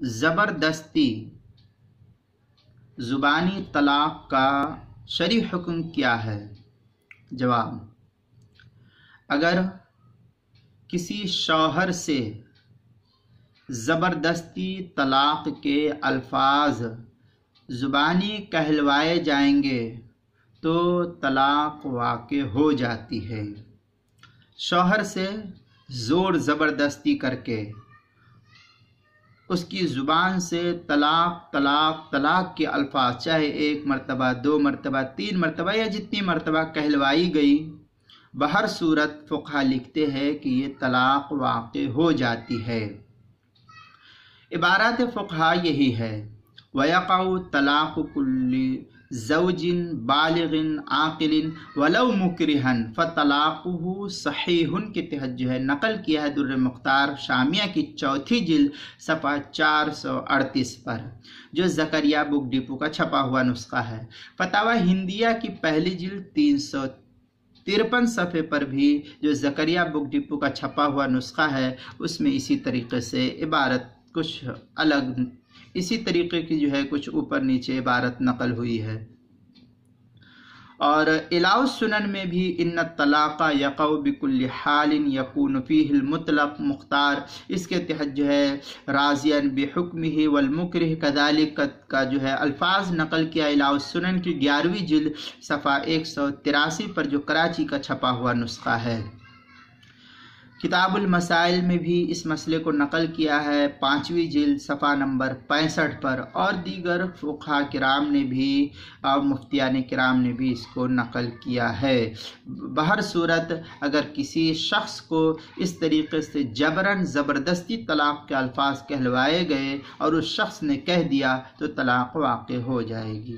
زبردستی زبانی طلاق کا شرعی حکم کیا ہے؟ جواب: اگر کسی شوہر سے زبردستی طلاق کے الفاظ زبانی کہلوائے جائیں گے تو طلاق واقع ہو جاتی ہے۔ شوہر سے زور زبردستی کر کے اس کی زبان سے طلاق طلاق طلاق کے الفاظ چاہے 1 مرتبہ 2 مرتبہ 3 مرتبہ یا جتنی مرتبہ کہلوائی گئی، بہر صورت فقہا لکھتے ہیں کہ یہ طلاق واقع ہو جاتی ہے۔ عبارات فقہا یہی ہے: وَيَقَعُ طَلَاقُ كُلِّ زَوْجٍ بَالِغٍ عَاقِلٍ وَلَوْ مُكْرِهًا فَطَلَاقُهُ صَحِيحٌ کے تحت جو ہے نقل کیا ہے در مختار شامیہ کی 4 جلد صفحہ 438 پر، جو زکریا بک ڈپو کا چھپا ہوا نسخہ ہے۔ فتاوی ہندیہ کی 1 جلد 353 صفحے پر بھی جو زکریا بک ڈپو کا چھپا ہوا نسخہ ہے، اس میں اسی طریقے سے عبارت کچھ الگ، اسی طریقے کی جو ہے کچھ اوپر نیچے عبارت نقل ہوئی ہے۔ اور اعلاء السنن میں بھی ان الطلاق یقع بکل حال یکون فیہ المطلق مختار، اس کے تحت جو ہے راضیا بحکمہ والمکرہ کذالک کا جو ہے الفاظ نقل کیا اعلاء السنن کی 11ویں جلد صفحہ 183 پر، جو کراچی کا چھپا ہوا نسخہ ہے۔ کتاب المسائل میں بھی اس مسئلے کو نقل کیا ہے 5ویں جلد صفحہ نمبر 65 پر، اور دیگر فقہا کرام نے بھی اور مفتیان کرام نے بھی اس کو نقل کیا ہے۔ بہر صورت اگر کسی شخص کو اس طریقے سے جبراً زبردستی طلاق کے الفاظ کہلوائے گئے اور اس شخص نے کہہ دیا تو طلاق واقع ہو جائے گی۔